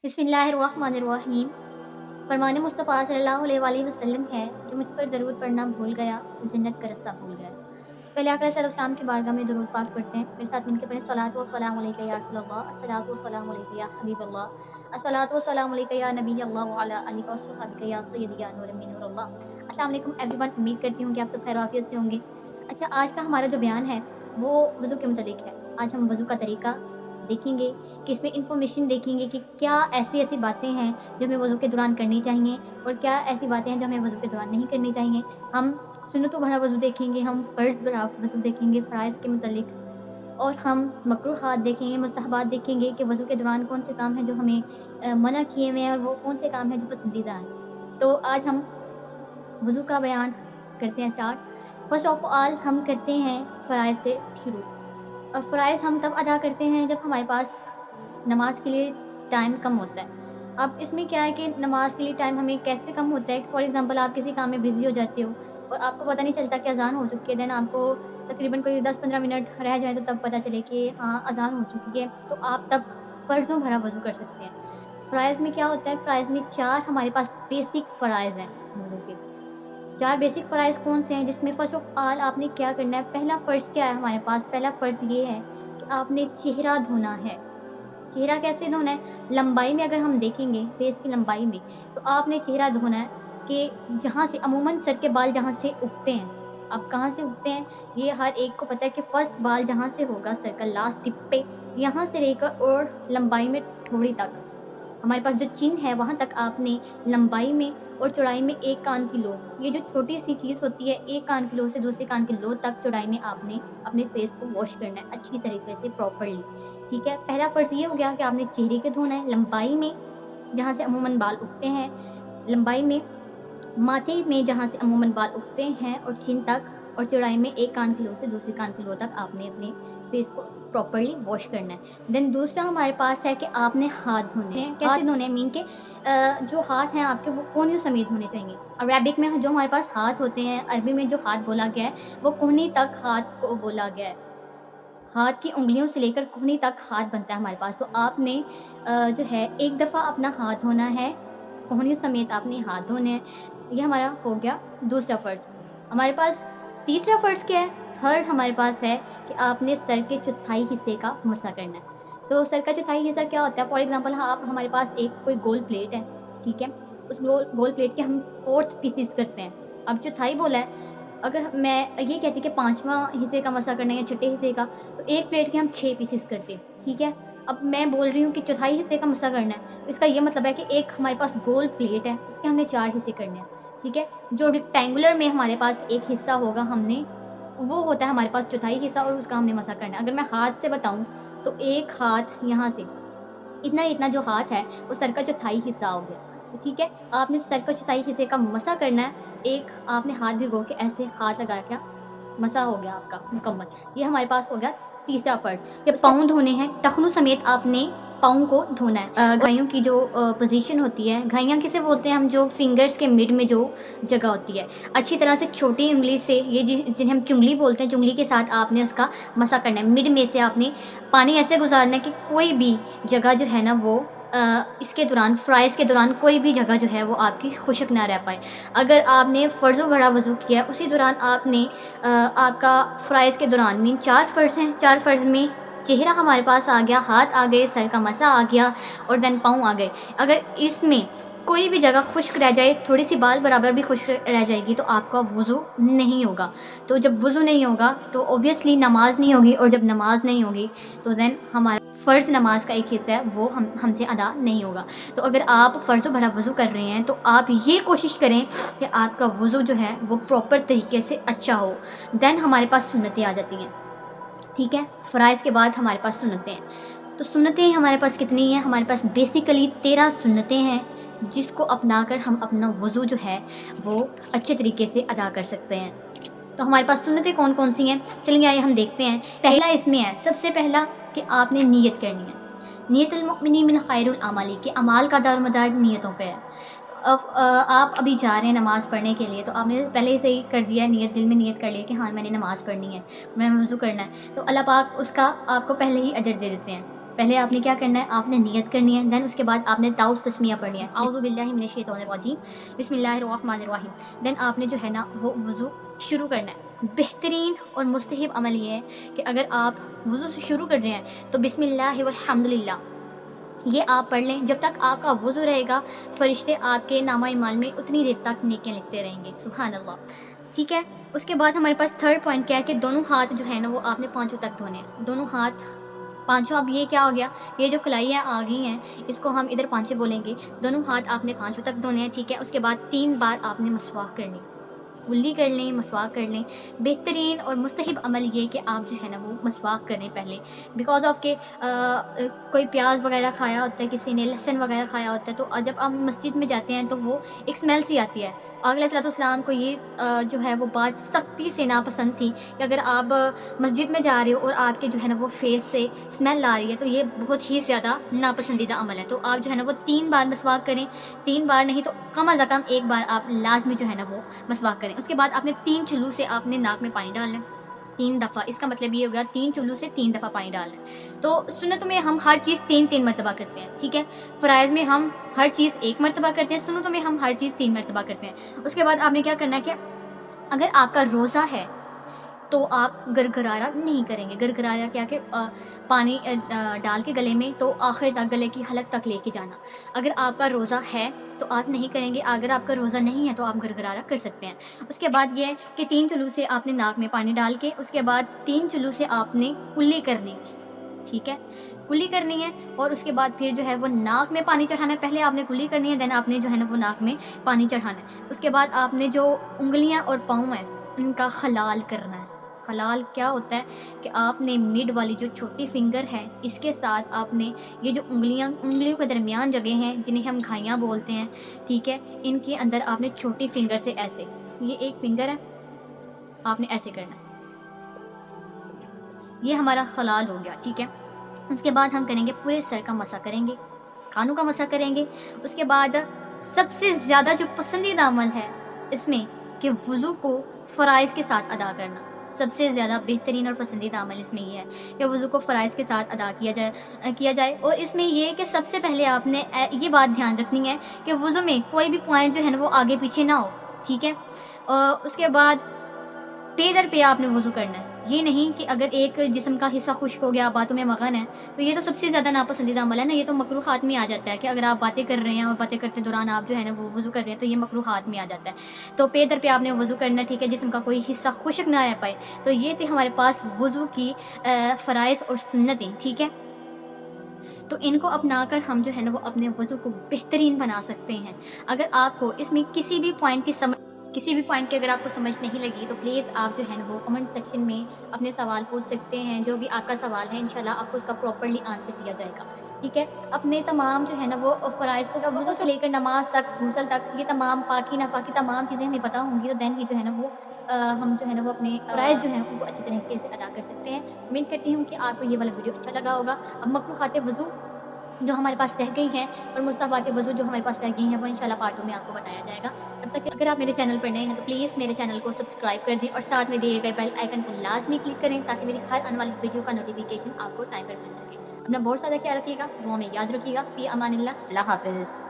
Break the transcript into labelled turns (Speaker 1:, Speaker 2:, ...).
Speaker 1: बिस्मिल्लाहिर्रहमानिर्रहीम। फरमान मुस्तफ़ा सल्लल्लाहु अलैहि वसल्लम है, जो मुझ पर दरूद पढ़ना भूल गया वो जन्नत का रास्ता भूल गया। पहले आकर सलाम की बारगाह में दरूद पाक पढ़ते हैं, मेरे साथ मिलकर पढ़ें सलातो व सलाम अलैका या रसूलल्लाह, अस्सलातु व सलाम अलैका या हबीबल्लाह, अस्सलातु व सलाम अलैका या नबी अल्लाह व अला आलिका व सहाबिका या सय्यदी या नूर मिन नूरल्लाह। अस्सलाम वालेकुम एवरीवन, उम्मीद करती हूँ कि आप सब खैर आफियत से होंगे। अच्छा, आज का हमारा जो बयान है वो वज़ू के मुतालिक है। आज हम वज़ू का तरीका देखेंगे कि इसमें इन्फॉर्मेशन देखेंगे कि क्या ऐसी-ऐसी बातें हैं जो हमें वज़ू के दौरान करनी चाहिए और क्या ऐसी बातें हैं जो हमें वज़ू के दौरान नहीं करनी चाहिए। हम सुन्नतों भरा वज़ू देखेंगे, हम फ़र्ज़ भरा वज़ू देखेंगे फ़राइज़ के मुतालिक, और हम मकरूहात देखेंगे, मुस्तहबात देखेंगे कि वज़ू के दौरान कौन से काम हैं जो हमें मना किए हुए हैं और वो कौन से काम हैं जो पसंदीदा हैं। तो आज हम वज़ू का बयान करते हैं स्टार्ट। फ़र्स्ट ऑफ़ ऑल हम करते हैं फ़राइज़ से शुरू। और फ़राइज़ हम तब अदा करते हैं जब हमारे पास नमाज़ के लिए टाइम कम होता है। अब इसमें क्या है कि नमाज़ के लिए टाइम हमें कैसे कम होता है, फॉर एग्ज़ाम्पल आप किसी काम में बिज़ी हो जाते हो और आपको पता नहीं चलता कि अज़ान हो चुकी है, देन आपको तकरीबन कोई 10-15 मिनट रह जाए तो तब पता चले कि हाँ, अज़ान हो चुकी है, तो आप तब फ़र्ज़ों भरा वज़ू कर सकते हैं। फ़राइज़ में क्या होता है, फ़राइज़ में 4 हमारे पास बेसिक फ़राइज़ हैं वज़ू के। 4 बेसिक फ़राइज़ कौन से हैं, जिसमें फ़र्स्ट ऑफ़ ऑल आपने क्या करना है, पहला फ़र्ज़ क्या है हमारे पास, पहला फ़र्ज़ ये है कि आपने चेहरा धोना है। चेहरा कैसे धोना है? लंबाई में अगर हम देखेंगे, फेस की लंबाई में, तो आपने चेहरा धोना है कि जहाँ से अमूमन सर के बाल जहाँ से उगते हैं, अब कहाँ से उगते हैं, ये हर एक को पता है कि फर्स्ट बाल जहाँ से होगा सर का लास्ट टिप पे, यहाँ से लेकर और लंबाई में थोड़ी तक, हमारे पास जो चिन है वहाँ तक आपने लंबाई में और चौड़ाई में एक कान की लो, ये जो छोटी सी चीज़ होती है, एक कान की लो से दूसरे कान की लो तक चौड़ाई में आपने अपने फेस को वॉश करना है अच्छी तरीके से प्रॉपरली। ठीक है, पहला फ़र्ज़ ये हो गया कि आपने चेहरे को धोना है लंबाई में, जहाँ से अमूमन बाल उगते हैं, लंबाई में, माथे में जहाँ से अमूमन बाल उगते हैं और चिन तक, और चौड़ाई में एक कान की लो से दूसरी कान की लो तक आपने अपने फेस को प्रॉपरली वॉश करना है। देन दूसरा हमारे पास है कि आपने हाथ धोने हैं। कैसे धोने हैं, मीन के जो हाथ हैं आपके वो कोहनी समेत होने चाहिए। अरबिक में जो हमारे पास हाथ होते हैं, अरबी में जो हाथ बोला गया है वो कोहनी तक हाथ को बोला गया है। हाथ की उँगलियों से लेकर कोहनी तक हाथ बनता है हमारे पास। तो आपने जो है एक दफ़ा अपना हाथ धोना है, कोहनी समेत आपने हाथ धोने हैं। ये हमारा हो गया दूसरा फ़र्ज़। हमारे पास तीसरा फ़र्ज़ क्या है? थर्ड हमारे पास है कि आपने सर के चौथाई हिस्से का मसा करना है। तो सर का चौथाई हिस्सा क्या होता है? फॉर एग्ज़ाम्पल हाँ, आप हमारे पास एक कोई गोल प्लेट है, ठीक है? उस गोल गोल प्लेट के हम 4th पीसेस करते हैं। अब चौथाई बोला है, अगर मैं ये कहती कि 5वां हिस्से का मसा करना है या छठे हिस्से का, तो एक प्लेट के हम 6 पीसेस करते हैं, ठीक है? अब मैं बोल रही हूँ कि चौथाई हिस्से का मसा करना है, तो इसका ये मतलब है कि एक हमारे पास गोल प्लेट है, उसके हमने 4 हिस्से करने हैं, ठीक है? जो रेक्टेंगुलर में हमारे पास एक हिस्सा होगा, हमने वो होता है हमारे पास चौथाई हिस्सा और उसका हमने मसा करना है। अगर मैं हाथ से बताऊँ, तो एक हाथ यहाँ से इतना जो हाथ है वो सर का चौथाई हिस्सा हो गया, तो ठीक है? आपने सर का चौथाई हिस्से का मसा करना है, एक आपने हाथ भिगो के ऐसे हाथ लगा के मसा हो गया आपका मुकम्मल। ये हमारे पास हो गया तीसरा फ़र्ज़। जब पाँव धोने हैं, टखनों समेत आपने पाँव को धोना है। घाइयों की जो पोज़ीशन होती है, घाइयाँ किसे बोलते हैं हम, जो फिंगर्स के मिड में जो जगह होती है, अच्छी तरह से छोटी उँगली से, ये जिन्हें हम चुंगली बोलते हैं, चुंगली के साथ आपने उसका मसा करना है। मिड में से आपने पानी ऐसे गुज़ारना है कि कोई भी जगह जो है ना वो इसके दौरान, फ़्राइज़ के दौरान कोई भी जगह जो है वो आपकी खुश्क ना रह पाए। अगर आपने फ़र्ज़ों भरा वज़ू किया, उसी दौरान आपने आपका फ़्राइज़ के दौरान, मीन 4 फ़र्ज़ हैं, 4 फ़र्ज़ में चेहरा हमारे पास आ गया, हाथ आ गए, सर का मसा आ गया और देन पाँव आ गए। अगर इसमें कोई भी जगह खुश्क रह जाए, थोड़ी-सी बाल बराबर भी खुश्क रह जाएगी, तो आपका वज़ू नहीं होगा। तो जब वज़ू नहीं होगा तो ऑब्वियसली नमाज़ नहीं होगी, और जब नमाज़ नहीं होगी तो देन हमारा फ़र्ज़ नमाज का एक हिस्सा है वो हमसे अदा नहीं होगा। तो अगर आप फ़र्ज़ों भरा वज़ू कर रहे हैं तो आप ये कोशिश करें कि आपका वज़ू जो है वो प्रॉपर तरीके से अच्छा हो। देन हमारे पास सुन्नतें आ जाती हैं, ठीक है? फ़राइज़ के बाद हमारे पास सुन्नतें हैं। तो सुन्नतें हमारे पास कितनी हैं? हमारे पास बेसिकली 13 सुन्नतें हैं, जिसको अपनाकर हम अपना वज़ू जो है वो अच्छे तरीके से अदा कर सकते हैं। तो हमारे पास सुन्नतें कौन-कौन सी हैं? चलिए आइए हम देखते हैं। पहला इसमें है, सबसे पहला कि आपने नियत करनी है। नियतुल मुमिनी मिन खैरुल अमाली, कि अमाल का दारोमदार नियतों पे है। अब आप अभी जा रहे हैं नमाज़ पढ़ने के लिए, तो आपने पहले से ही कर दिया है नियत, दिल में नियत कर लिया कि हाँ, मैंने नमाज़ पढ़नी है, मैंने वज़ू करना है, तो अल्लाह पाक उसका आपको पहले ही अजर दे देते हैं। پہلے آپ نے کیا کرنا ہے، آپ نے نیت کرنی ہے، دین اس کے بعد آپ نے تعوذ تسمیہ پڑھنی ہے، اعوذ باللہ من الشیطان الرجیم بسم اللہ الرحمن الرحیم، دین آپ نے جو ہے نا وہ وضو شروع کرنا ہے۔ بہترین اور مستحب عمل یہ ہے کہ اگر آپ وضو سے شروع کر رہے ہیں تو بسم اللہ والحمد للہ یہ آپ پڑھ لیں۔ جب تک آپ کا وضو رہے گا فرشتے آپ کے نامہ اعمال میں اتنی دیر تک نیکیاں لکھتے رہیں گے، سبحان اللہ، ٹھیک ہے۔ اس کے بعد ہمارے پاس تھرڈ پوائنٹ کیا ہے کہ دونوں ہاتھ جو ہے نا وہ آپ نے پانچوں تک دھونے ہیں، دونوں ہاتھ پانچوں۔ اب یہ کیا ہو گیا، یہ جو کلائیاں آ گئی ہیں اس کو ہم ادھر پانچے بولیں گے، دونوں ہاتھ آپ نے پانچوں تک دھونے ہیں، ٹھیک ہے۔ اس کے بعد 3 بار آپ نے مسواک کرنی، کلی کر لیں، مسواک کر لیں۔ بہترین اور مستحب عمل یہ کہ آپ جو ہے نا وہ مسواک کریں پہلے، بیکاز آف کہ کوئی پیاز وغیرہ کھایا ہوتا ہے، کسی نے لہسن وغیرہ کھایا ہوتا ہے، تو جب آپ مسجد میں جاتے ہیں تو وہ ایک اسمیل سی آتی ہے۔ آقا علیہ الصلوۃ والسلام کو یہ جو ہے وہ بات سختی سے ناپسند تھی کہ اگر آپ مسجد میں جا رہے ہو اور آپ کے جو ہے نا وہ فیس سے اسمیل آ رہی ہے تو یہ بہت ہی زیادہ ناپسندیدہ عمل ہے۔ تو آپ جو ہے نا وہ 3 بار مسواک کریں، 3 بار نہیں تو کم از کم 1 بار آپ لازمی جو ہے نا وہ مسواک کریں۔ اس کے بعد آپ نے 3 چلو سے آپ نے ناک میں پانی ڈالنا ہے 3 دفعہ، اس کا مطلب یہ ہو گیا 3 چلو سے 3 دفعہ پانی ڈالنا ہے۔ تو سنتوں میں ہم ہر چیز 3 مرتبہ کرتے ہیں، ٹھیک ہے۔ فرائض میں ہم ہر چیز 1 مرتبہ کرتے ہیں، سنتوں میں ہم ہر چیز 3 مرتبہ کرتے ہیں۔ اس کے بعد آپ نے کیا کرنا ہے کہ اگر آپ کا روزہ ہے تو آپ گرگرارا نہیں کریں گے۔ گرگرارا کیا کہ پانی ڈال کے گلے میں تو آخر تک گلے کی حلق تک لے کے جانا۔ اگر آپ کا روزہ ہے تو آپ نہیں کریں گے، اگر آپ کا روزہ نہیں ہے تو آپ گرگرارا کر سکتے ہیں۔ اس کے بعد یہ کہ 3 چلو سے آپ نے ناک میں پانی ڈال کے، اس کے بعد 3 چلو سے آپ نے کلی کرنی ہے، ٹھیک ہے، کلی کرنی ہے۔ اور اس کے بعد پھر جو ہے وہ ناک میں پانی چڑھانا ہے، پہلے آپ نے کلی کرنی ہے، دین آپ نے جو ہے نا وہ ناک میں پانی چڑھانا ہے۔ اس کے بعد آپ نے جو انگلیاں اور پاؤں ہیں ان کا خلال کرنا ہے۔ خلال کیا ہوتا ہے کہ آپ نے مڈ والی جو چھوٹی فنگر ہے اس کے ساتھ آپ نے یہ جو انگلیوں کے درمیان جگہ ہیں جنہیں ہم گھائیاں بولتے ہیں، ٹھیک ہے، ان کے اندر آپ نے چھوٹی فنگر سے ایسے، یہ ایک فنگر ہے، آپ نے ایسے کرنا ہے، یہ ہمارا خلال ہو گیا، ٹھیک ہے۔ اس کے بعد ہم کریں گے پورے سر کا مسح کریں گے، کانوں کا مسح کریں گے۔ اس کے بعد سب سے زیادہ جو پسندیدہ عمل ہے اس میں کہ وضو کو فرائض کے ساتھ ادا کرنا، سب سے زیادہ بہترین اور پسندیدہ عمل اس میں یہ ہے کہ وضو کو فرائض کے ساتھ ادا کیا جائے۔ اور اس میں یہ کہ سب سے پہلے آپ نے یہ بات دھیان رکھنی ہے کہ وضو میں کوئی بھی پوائنٹ جو ہے نا وہ آگے پیچھے نہ ہو، ٹھیک ہے۔ اس کے بعد پے در پہ آپ نے وضو کرنا ہے، یہ نہیں کہ اگر ایک جسم کا حصہ خشک ہو گیا، باتوں میں مغن ہے، تو یہ تو سب سے زیادہ ناپسندیدہ عمل ہے نا، یہ تو مکروہات میں آ جاتا ہے کہ اگر آپ باتیں کر رہے ہیں اور باتیں کرتے دوران آپ جو ہے نا وہ وضو کر رہے ہیں تو یہ مکروہات میں آ جاتا ہے۔ تو پے در پہ آپ نے وضو کرنا ہے، ٹھیک ہے، جسم کا کوئی حصہ خشک نہ رہ پائے۔ تو یہ تھے ہمارے پاس وضو کی فرائض اور سنتیں، ٹھیک ہے۔ تو ان کو اپنا کر ہم جو ہے نا وہ اپنے وضو کو بہترین بنا سکتے ہیں۔ اگر آپ کو اس میں کسی بھی پوائنٹ کی اگر آپ کو سمجھ نہیں لگی تو پلیز آپ جو ہے نا وہ کمنٹ سیکشن میں اپنے سوال پوچھ سکتے ہیں، جو بھی آپ کا سوال ہے انشاءاللہ آپ کو اس کا پراپرلی آنسر دیا جائے گا، ٹھیک ہے۔ اپنے تمام جو ہے نا وہ فرائض کو وضو سے لے کر نماز تک، غسل تک، یہ تمام پاکی ناپاکی تمام چیزیں ہمیں پتہ ہوں گی، تو دین ہی جو ہے نا وہ ہم جو ہے نا وہ اپنے فرائض جو ہیں ان کو اچھی طریقے سے ادا کر سکتے ہیں۔ امید کرتی ہوں کہ آپ کو یہ والا ویڈیو اچھا لگا ہوگا۔ اب مکروہات وضو جو ہمارے پاس رہ گئی ہیں اور مستحبات وضو جو ہمارے پاس رہ گئی ہیں وہ انشاءاللہ پارٹ 2 میں آپ کو بتایا جائے گا۔ تب تک اگر آپ میرے چینل پر نئے ہیں تو پلیز میرے چینل کو سبسکرائب کر دیں اور ساتھ میں دیے گئے بیل آئیکن کو لازمی کلک کریں تاکہ میری ہر آنے والی ویڈیو کا نوٹیفیکیشن آپ کو ٹائم پر مل سکے۔ اپنا بہت زیادہ خیال رکھیے گا، دعاؤں میں یاد رکھیے گا۔ فی امان اللہ، اللہ حافظ۔